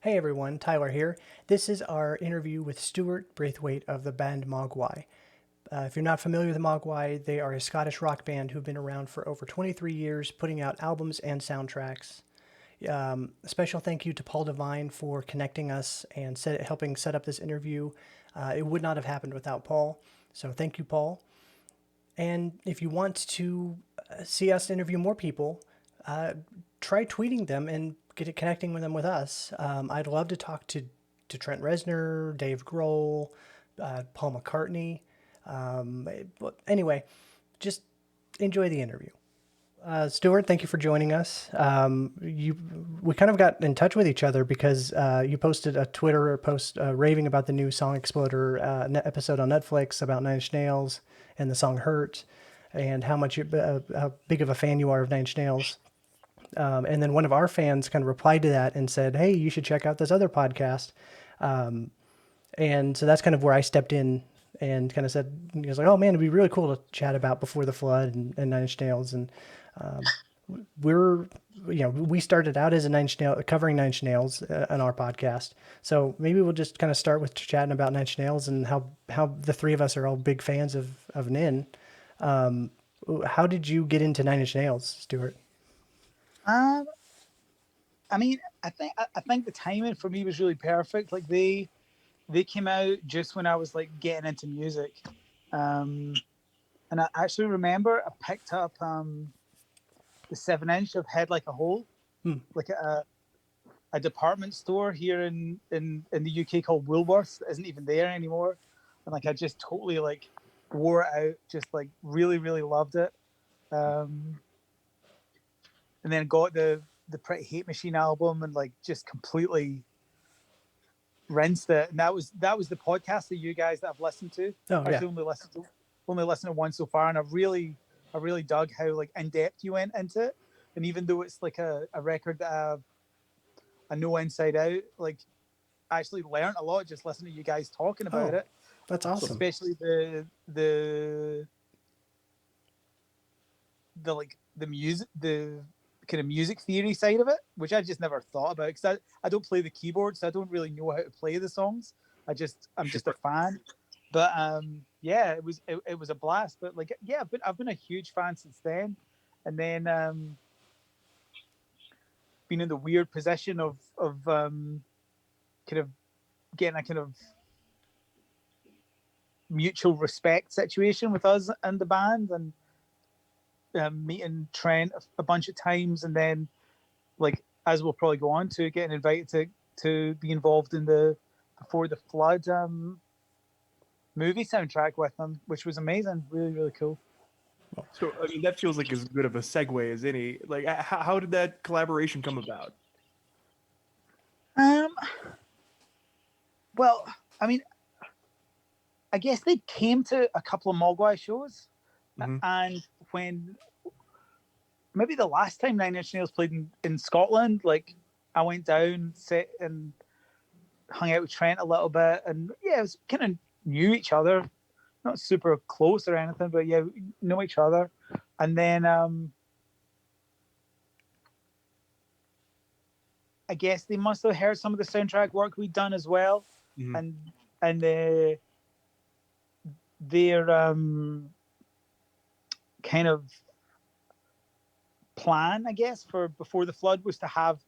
Hey everyone, Tyler here. This is our interview with Stuart Braithwaite of the band Mogwai. If you're not familiar with Mogwai, they are a Scottish rock band who've been around for over 23 years, putting out albums and soundtracks. A special thank you to Paul Devine for connecting us and helping set up this interview. It would not have happened without Paul, so thank you, Paul. And if you want to see us interview more people, uh, try tweeting them and connecting with them with us. I'd love to talk to Trent Reznor, Dave Grohl, Paul McCartney. But anyway, just enjoy the interview. Stuart, thank you for joining us. We kind of got in touch with each other because you posted a Twitter post raving about the new Song Exploder episode on Netflix about Nine Inch Nails and the song "Hurt," and how big of a fan you are of Nine Inch Nails. And then one of our fans kind of replied to that and said, "Hey, you should check out this other podcast." And so that's kind of where I stepped in and kind of said, he was like, "Oh man, it'd be really cool to chat about Before the Flood and Nine Inch Nails." And um, we're, we started out as a covering Nine Inch Nails on our podcast. So maybe we'll just kind of start with chatting about Nine Inch Nails and how the three of us are all big fans of Nin. Um, how did you get into Nine Inch Nails, Stuart? Um, I think the timing for me was really perfect. Like they came out just when I was like getting into music, um, and I actually remember I picked up the 7 inch of Head Like a Hole, Hmm. like a department store here in the UK called Woolworths that isn't even there anymore, and like I just totally like wore it out, just like really loved it. Um, and then got the Pretty Hate Machine album and like just completely rinsed it. And that was the podcast of you guys that I've listened to. Oh I yeah. actually only listened to one so far, and I really dug how like in depth you went into it. And even though it's like a record that I know inside out, like I actually learned a lot just listening to you guys talking about Oh, it, that's awesome. especially the like the music, the kind of music theory side of it, which I just never thought about because I don't play the keyboard, so I don't really know how to play the songs. I'm just a Sure. fan. But yeah, it was a blast. But like yeah, I've been a huge fan since then, and then been in the weird position of kind of getting a kind of mutual respect situation with us and the band, and meeting Trent a bunch of times, and then like as we'll probably go on to getting invited to be involved in the Before the Flood movie soundtrack with them, which was amazing, really cool. So, I mean, that feels like as good of a segue as any. Like, how did that collaboration come about? Um, well, I mean, I guess they came to a couple of Mogwai shows, Hmm. and when maybe the last time Nine Inch Nails played in Scotland, like I went down, sit and hung out with Trent a little bit, and yeah, it was kind of knew each other, not super close or anything, but yeah, we know each other. And then I guess they must have heard some of the soundtrack work we'd done as well, Hmm. and their kind of plan, I guess, for Before the Flood was to have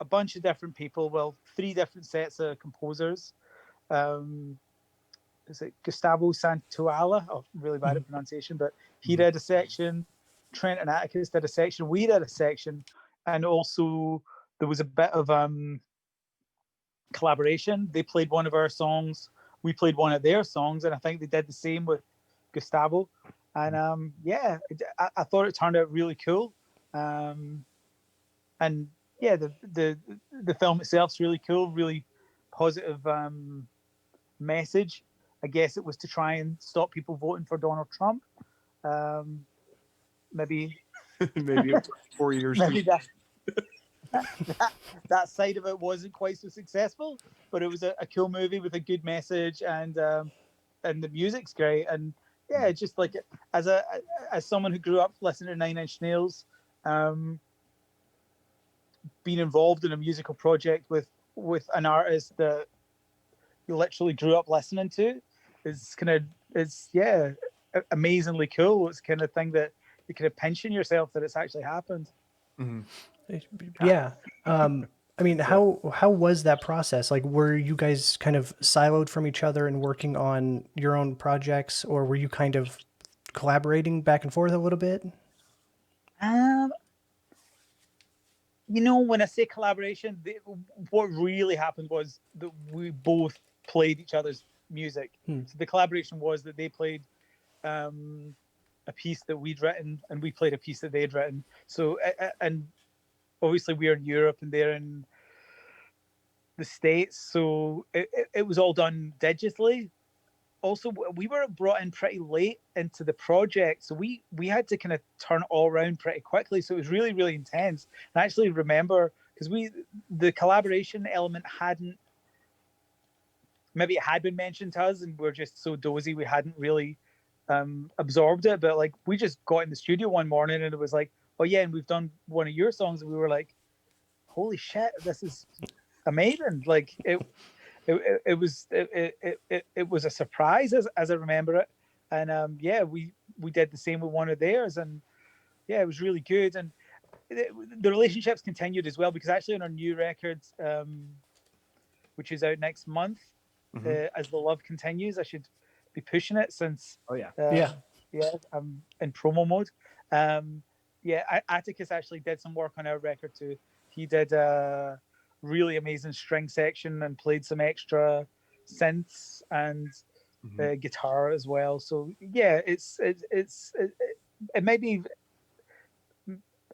a bunch of different people, well, three different sets of composers. Um, is it Gustavo Santaolalla? Oh, really bad Mhm. at pronunciation, but he Hmm. did a section. Trent and Atticus did a section. We did a section, and also there was a bit of collaboration. They played one of our songs. We played one of their songs, and I think they did the same with Gustavo. And yeah, I thought it turned out really cool. Um, and yeah, the film itself's really cool, really positive message. I guess it was to try and stop people voting for Donald Trump. Um, maybe Maybe 4 years too. maybe that side of it wasn't quite so successful, but it was a cool movie with a good message, and the music's great. And yeah, just like as someone who grew up listening to Nine Inch Nails, um, being involved in a musical project with with an artist that you literally grew up listening to is amazingly cool. It's kind of thing that you kind of pension yourself that it's actually happened. Mhm. Yeah. I mean, Yeah. how was that process? Like, were you guys kind of siloed from each other and working on your own projects, or were you kind of collaborating back and forth a little bit? Um, when I say collaboration, what really happened was that we both played each other's music. So the collaboration was that they played a piece that we'd written, and we played a piece that they'd written. So, and obviously we're in Europe and they're in the States, so it was all done digitally. Also, we were brought in pretty late into the project, so we had to kind of turn it all around pretty quickly. So it was really, really intense. And I actually remember, because the collaboration element hadn't, maybe it had been mentioned to us and we're just so dozy we hadn't really absorbed it. But like, we just got in the studio one morning and it was like, oh yeah, and we've done one of your songs, and we were like, holy shit, this is amazing. Like it was a surprise as I remember it. And we did the same with one of theirs, and yeah, it was really good. And the relationships continued as well, because actually on our new record, which is out next month, As the Love Continues, I should be pushing it since Oh yeah. yeah, I'm in promo mode. Atticus actually did some work on our record too. He did a really amazing string section and played some extra synths and guitar as well. So yeah, it may be,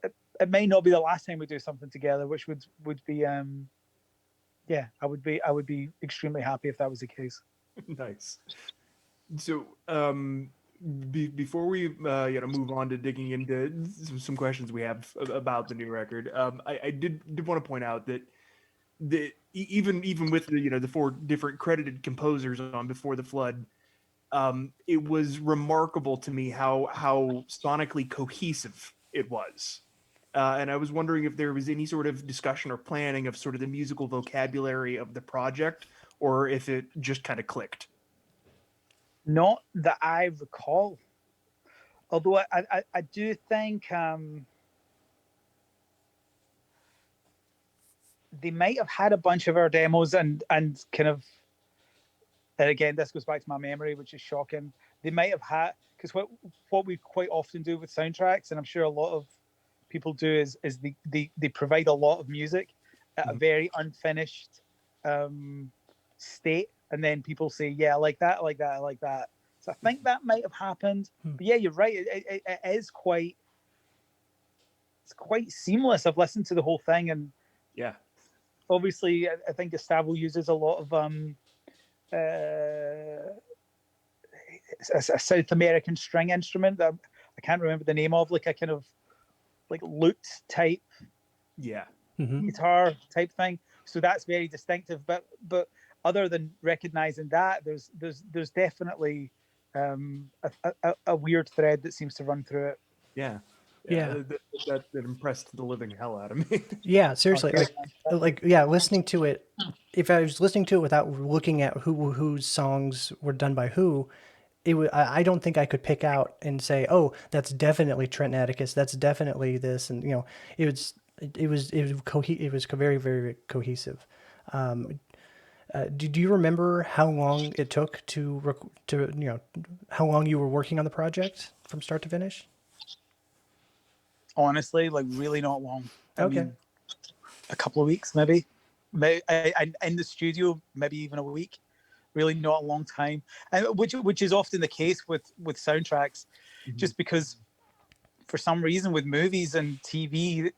it may not be the last time we do something together, which would be yeah, I would be extremely happy if that was the case. Nice. So, before we move on to digging into some questions we have about the new record, I did want to point out that even with the four different credited composers on Before the Flood, it was remarkable to me how sonically cohesive it was. And I was wondering if there was any sort of discussion or planning of sort of the musical vocabulary of the project, or if it just kind of clicked. Not that I recall. Although I do think they might have had a bunch of our demos and kind of, and again, this goes back to my memory, which is shocking. They might have had, because what we quite often do with soundtracks, and I'm sure a lot of people do, is they provide a lot of music at a very unfinished state, and then people say, yeah, I like that, I like that, I like that. So I think that might have happened. But yeah, you're right. It is quite, it's quite seamless. I've listened to the whole thing, and Yeah. obviously I think Gustavo uses a lot of a South American string instrument that I can't remember the name of, like a kind of like lute type guitar type thing. So that's very distinctive. But other than recognizing that, there's definitely a weird thread that seems to run through it. Yeah. That impressed the living hell out of me. Yeah, seriously. Listening to it, if I was listening to it without looking at whose songs were done by who, I don't think I could pick out and say, oh, that's definitely Trent Atticus. That's definitely this. And, it was very, very cohesive. Do you remember how long it took how long you were working on the project from start to finish? Honestly, like really not long. I Okay. mean, a couple of weeks, maybe. I in the studio, maybe even a week. Really not a long time, and which is often the case with soundtracks, just because for some reason with movies and TV,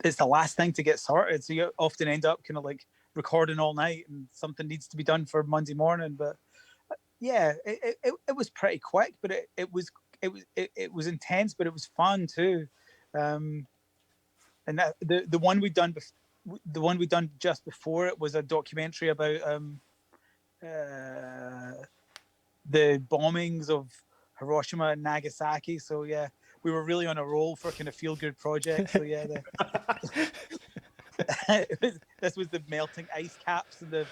it's the last thing to get sorted. So you often end up kind of like recording all night, and something needs to be done for Monday morning. But yeah, it was pretty quick, but it was intense, but it was fun too. And that the one we'd done the one we'd done just before it was a documentary about the bombings of Hiroshima and Nagasaki. So yeah, we were really on a roll for kind of feel good projects. So yeah, This was the melting ice caps and the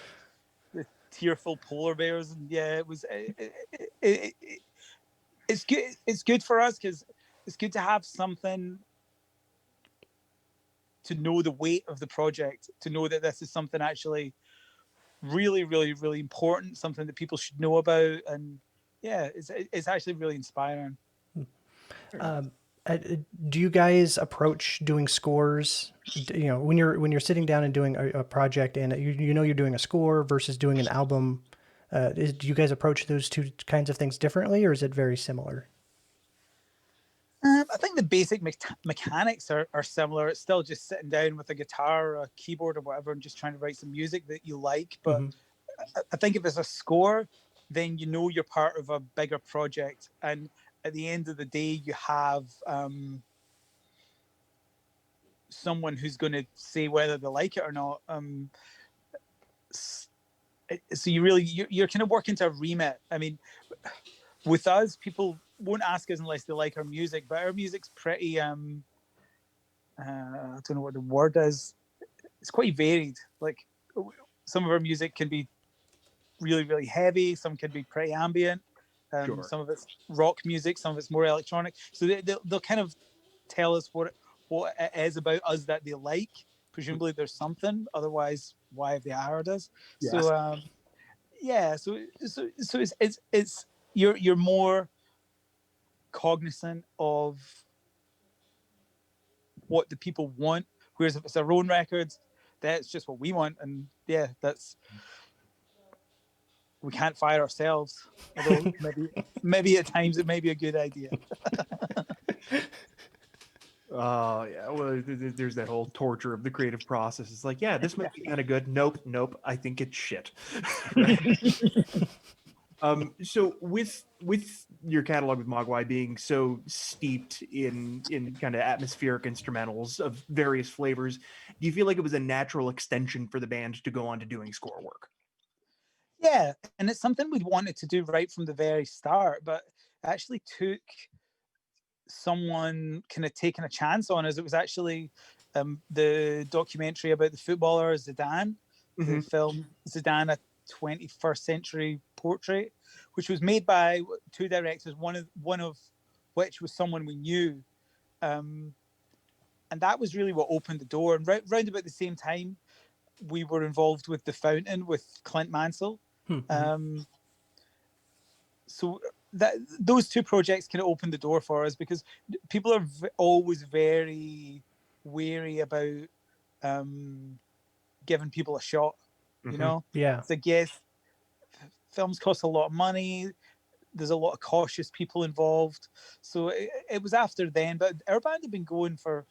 tearful polar bears, and yeah, it was. It's good. It's good for us because it's good to have something to know the weight of the project, to know that this is something actually really, really, really important, something that people should know about, and yeah, it's actually really inspiring. Um, do you guys approach doing scores? You know, when you're sitting down and doing a project, and you know you're doing a score versus doing an album. Do you guys approach those two kinds of things differently, or is it very similar? I think the basic mechanics are similar. It's still just sitting down with a guitar or a keyboard or whatever and just trying to write some music that you like. But Mm-hmm. I think if it's a score, then you know you're part of a bigger project. And at the end of the day, you have someone who's going to say whether they like it or not. So you're kind of working to a remit. I mean, with us, people won't ask us unless they like our music, but our music's pretty I don't know what the word is. It's quite varied. Like some of our music can be really, really heavy. Some can be pretty ambient. Sure. Some of it's rock music. Some of it's more electronic. So they'll kind of tell us what it is about us that they like. Presumably there's something. Otherwise, why have they hired us? Yes. So yeah. So it's you're more cognizant of what the people want. Whereas if it's our own records, that's just what we want. And yeah, we can't fire ourselves. Although maybe at times it may be a good idea. Oh yeah, well, there's that whole torture of the creative process. It's like, yeah, this might be kind of good. Nope, I think it's shit. So with your catalog with Mogwai being so steeped in kind of atmospheric instrumentals of various flavors, do you feel like it was a natural extension for the band to go on to doing score work? Yeah, and it's something we'd wanted to do right from the very start, but it actually took someone kind of taking a chance on us. It was actually the documentary about the footballer Zidane, the film Zidane, a 21st century portrait, which was made by two directors, one of which was someone we knew. And that was really what opened the door. And round about the same time, we were involved with The Fountain with Clint Mansell. So those two projects kind of opened the door for us because people are always very wary about giving people a shot. You know, Yeah. it's like, yes, films cost a lot of money. There's a lot of cautious people involved. So it was after then, but our band had been going for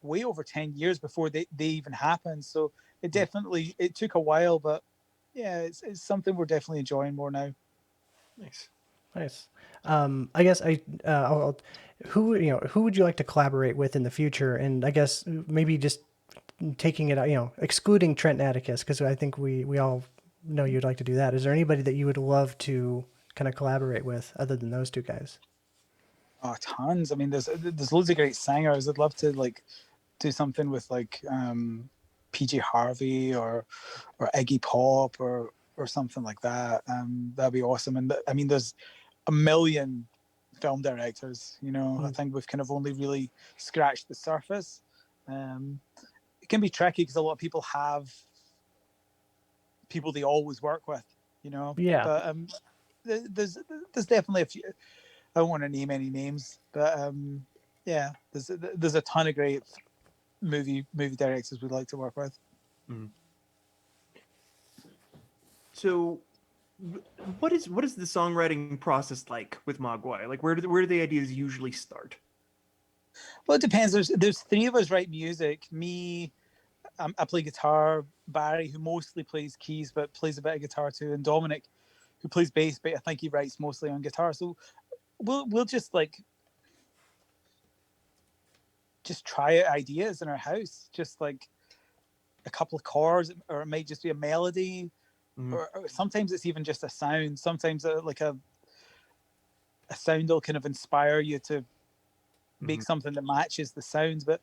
way over 10 years before they even happened. So it took a while, but yeah, it's something we're definitely enjoying more now. Nice. I guess who would you like to collaborate with in the future? And I guess maybe just taking it out, excluding Trent and Atticus, because I think we all know you'd like to do that. Is there anybody that you would love to kind of collaborate with other than those two guys? Oh, tons. I mean, there's loads of great singers. I'd love to do something with PJ Harvey or Iggy Pop or something like that. That'd be awesome. And I mean, there's a million film directors. I think we've kind of only really scratched the surface. It can be tricky because a lot of people have people they always work with. Yeah. But there's definitely a few. I don't want to name any names, but yeah, there's a ton of great movie directors we'd like to work with. So what is the songwriting process like with Mogwai? Like where do the ideas usually start? Well, it depends. There's three of us write music. Me, I play guitar. Barry, who mostly plays keys but plays a bit of guitar too, and Dominic, who plays bass, but I think he writes mostly on guitar. So we'll just try out ideas in our house, just like a couple of chords, or it might just be a melody, or sometimes it's even just a sound. Sometimes a sound will kind of inspire you to make something that matches the sounds. But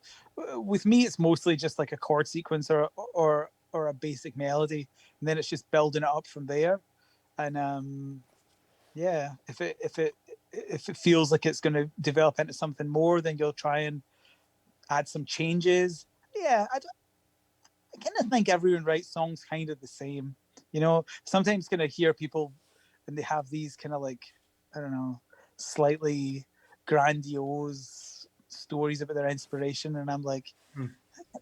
with me, it's mostly just like a chord sequence or a basic melody, and then it's just building it up from there. And yeah, if it feels like it's going to develop into something more, then you'll try and add some changes. Yeah, I kind of think everyone writes songs kind of the same. You know, sometimes going to hear people and they have these kind of like, I don't know, slightly grandiose stories about their inspiration, and I'm like,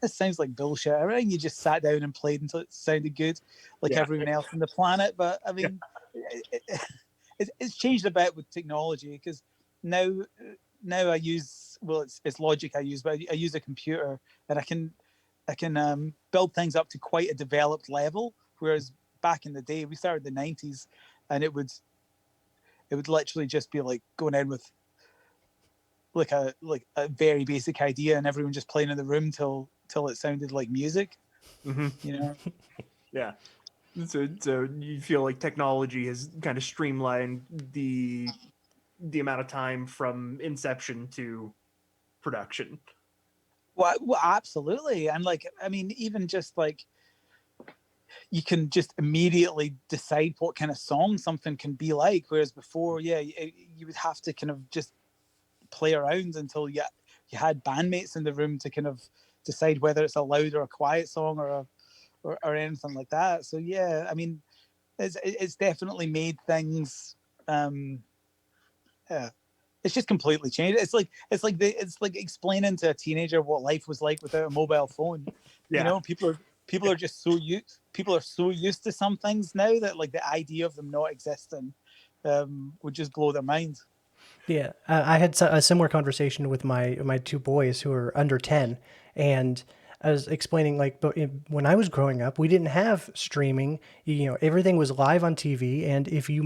this sounds like bullshit. I reckon you just sat down and played until it sounded good, like everyone else on the planet. But I mean, it's changed a bit with technology, because now I use, well, it's Logic I use, but I use a computer, and I can build things up to quite a developed level. Whereas back in the day, we started in the 90s, and it would literally just be like going in with like a very basic idea, and everyone just playing in the room till it sounded like music. You know. Yeah. So you feel like technology has kind of streamlined the amount of time from inception to production. Well, absolutely. And like, I mean, even just like, you can just immediately decide what kind of song something can be like. Whereas before, yeah, you would have to kind of just play around until you had bandmates in the room to kind of decide whether it's a loud or a quiet song, or anything like that. So yeah, I mean, it's definitely made things. Yeah, it's just completely changed. It's like explaining to a teenager what life was like without a mobile phone. Yeah. You know, people are just people are so used to some things now that like the idea of them not existing would just blow their mind. Yeah, I had a similar conversation with my two boys who are under 10, and I was explaining like, but when I was growing up, we didn't have streaming. You know, everything was live on TV, and if you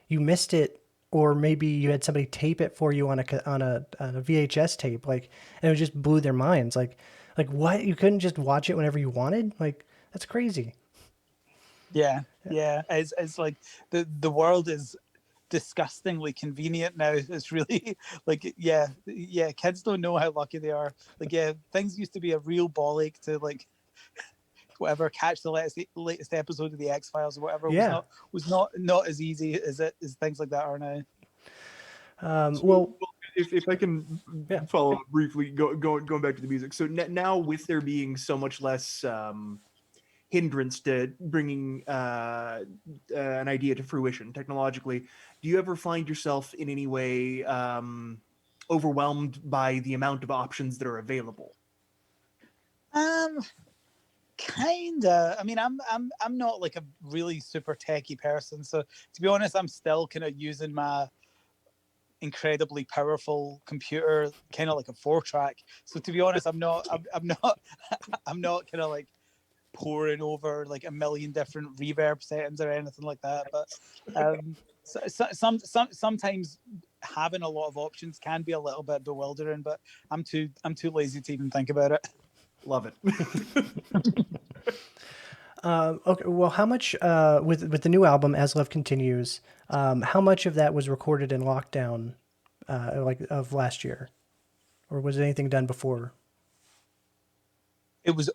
you missed it, or maybe you had somebody tape it for you on a VHS tape, like, and it just blew their minds. Like what? You couldn't just watch it whenever you wanted? Like, that's crazy. Yeah, yeah. It's like the world is disgustingly convenient now. It's really like, yeah, kids don't know how lucky they are. Like, yeah, things used to be a real bollock to like whatever, catch the latest episode of the X-Files or whatever. Yeah. Was not as easy as things like that are now. Well, If I can yeah. follow up briefly, going back to the music. So now, with there being so much less hindrance to bringing an idea to fruition technologically, do you ever find yourself in any way overwhelmed by the amount of options that are available? Kinda. I mean, I'm not like a really super techie person, so to be honest, I'm still kind of using my incredibly powerful computer, kind of like a 4-track. So to be honest, I'm not I'm not kind of like pouring over like a million different reverb settings or anything like that. But sometimes having a lot of options can be a little bit bewildering. But I'm too lazy to even think about it. Love it. Okay, well, how much with the new album As Love Continues? How much of that was recorded in lockdown, like of last year, or was anything done before? It was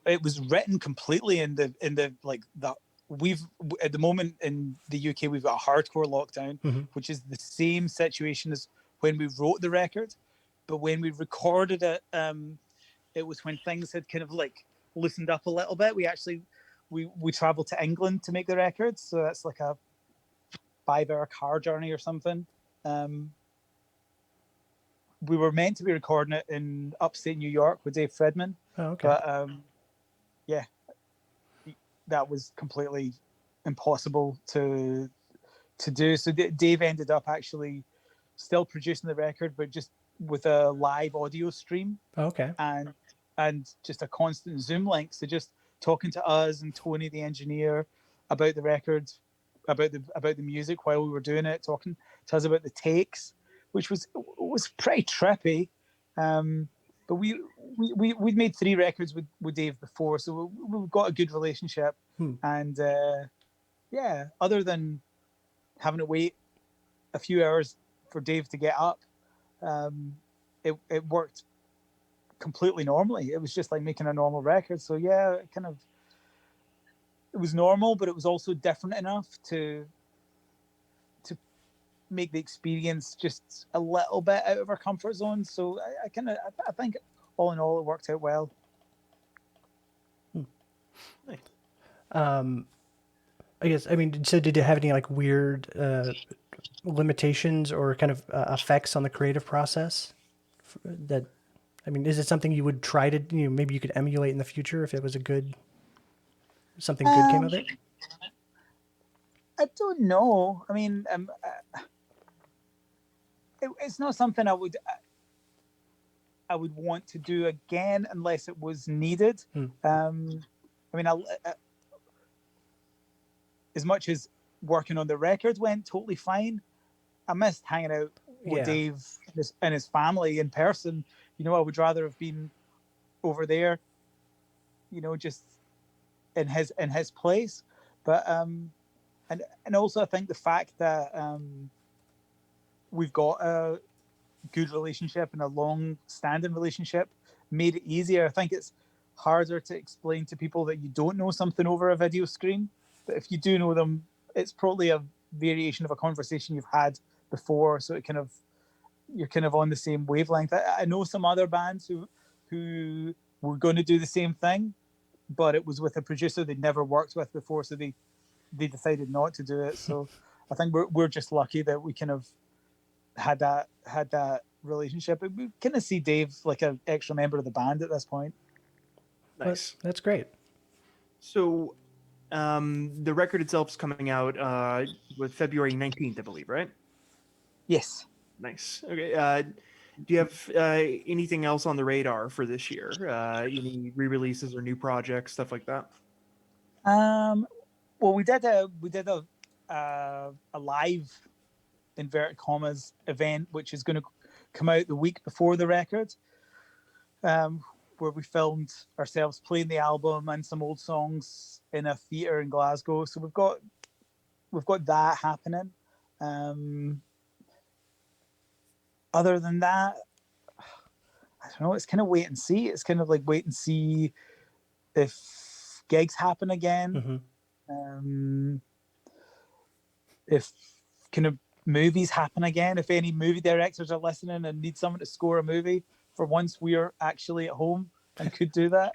written completely in the like the we've at the moment in the UK we've got a hardcore lockdown, which is the same situation as when we wrote the record, but when we recorded it, it was when things had kind of like loosened up a little bit. We traveled to England to make the record, so that's like a 5-hour car journey or something. We were meant to be recording it in upstate New York with Dave Fredman, Oh, okay. but yeah, that was completely impossible to do. So Dave ended up actually still producing the record, but just with a live audio stream. Oh, okay. And just a constant Zoom link. So just talking to us and Tony, the engineer, about the record, about the music while we were doing it, talking to us about the takes, which was pretty trippy. But we'd made 3 records with Dave before, so we've got a good relationship. And yeah, other than having to wait a few hours for Dave to get up, it worked completely normally. It was just like making a normal record. So yeah, it was normal, but it was also different enough to make the experience just a little bit out of our comfort zone. So I think all in all it worked out well. I guess, I mean, so did it have any like weird limitations or kind of effects on the creative process? That, I mean, is it something you would try to, maybe you could emulate in the future if it was something good came of it? I don't know. I mean, it's not something I would want to do again unless it was needed. I mean, as much as working on the record went totally fine, I missed hanging out with Dave and his family in person. I would rather have been over there, just in his place. But and also I think the fact that we've got a good relationship and a long-standing relationship made it easier. I think it's harder to explain to people that you don't know something over a video screen, but if you do know them, it's probably a variation of a conversation you've had before, so you're kind of on the same wavelength. I know some other bands who were going to do the same thing, but it was with a producer they'd never worked with before, so they decided not to do it. So I think we're just lucky that we kind of had that relationship. We kind of see Dave like an extra member of the band at this point. Nice. That's great. So the record itself is coming out with February 19th, I believe, right? Yes. Nice. Okay. Do you have anything else on the radar for this year? Any re-releases or new projects, stuff like that? Well, we did a live inverted commas event, which is going to come out the week before the record, where we filmed ourselves playing the album and some old songs in a theatre in Glasgow. So we've got that happening. Other than that, I don't know. It's kind of wait and see. It's kind of like wait and see if gigs happen again. If kind of movies happen again. If any movie directors are listening and need someone to score a movie, for once we're actually at home and could do that.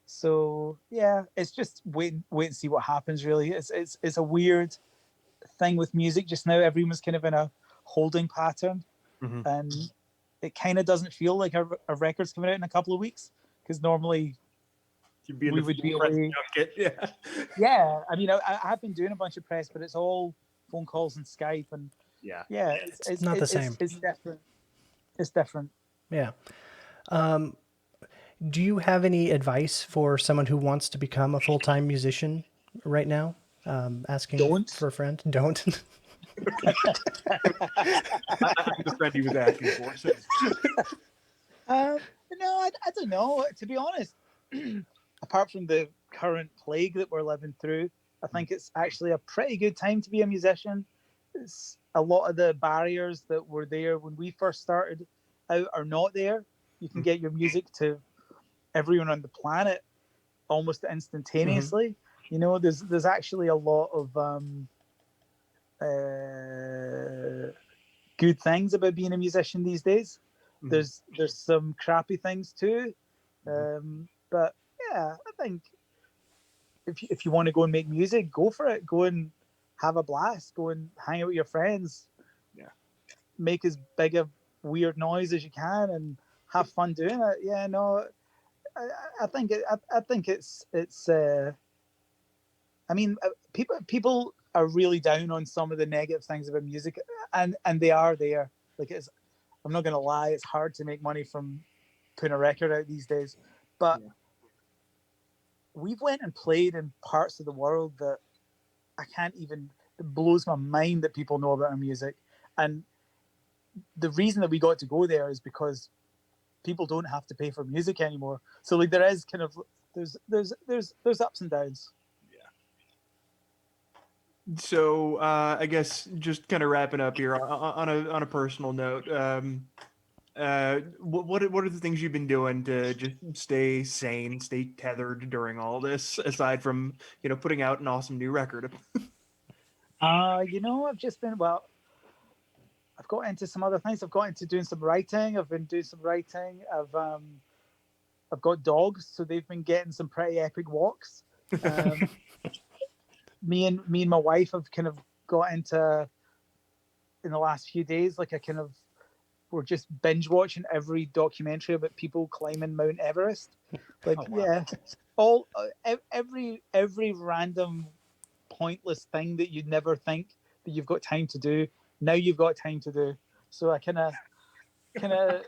So yeah, it's just wait and see what happens. Really, it's a weird thing with music just now. Everyone's kind of in a holding pattern, and it kind of doesn't feel like a record's coming out in a couple of weeks, because normally we would be away. Yeah. I mean, I've been doing a bunch of press, but it's all phone calls and Skype, and it's not the same. It's different. It's different. Yeah. Do you have any advice for someone who wants to become a full-time musician right now? Asking for a friend. Don't. I'm the friend he was asking for. So. No, I don't know. To be honest, apart from the current plague that we're living through, I think it's actually a pretty good time to be a musician. A lot of the barriers that were there when we first started out are not there. You can get your music to everyone on the planet almost instantaneously. There's actually a lot of good things about being a musician these days. There's some crappy things too, but yeah, I think if you want to go and make music, go for it. Go and have a blast. Go and hang out with your friends. Yeah, make as big a weird noise as you can and have fun doing it. Yeah, no, I think it's. I mean, people are really down on some of the negative things about music, and they are there. Like I'm not gonna lie, it's hard to make money from putting a record out these days, but we've went and played in parts of the world that I can't even. It blows my mind that people know about our music, and the reason that we got to go there is because people don't have to pay for music anymore. So like there is kind of there's ups and downs. So I guess just kind of wrapping up here on a personal note. What are the things you've been doing to just stay sane, stay tethered during all this, aside from putting out an awesome new record? I've just been I've got into some other things. I've got into doing some writing. I've been doing some writing. I've got dogs, so they've been getting some pretty epic walks. Me and my wife have kind of got into in the last few days, like we're just binge watching every documentary about people climbing Mount Everest. Like, yeah, all every random pointless thing that you'd never think that you've got time to do. Now you've got time to do. So I kind of kind of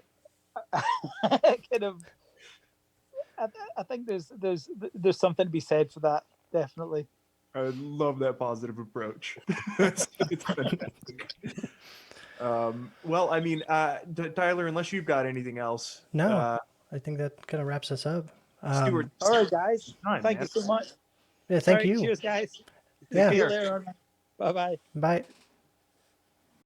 I think there's something to be said for that, definitely. I love that positive approach. It's fantastic. Well, I mean, Tyler, unless you've got anything else, No, I think that kind of wraps us up. Stuart. All right, guys. Thank Man. you so much. Yeah, thank All right, you. cheers, guys. Yeah. See you later on. Bye-bye. Bye.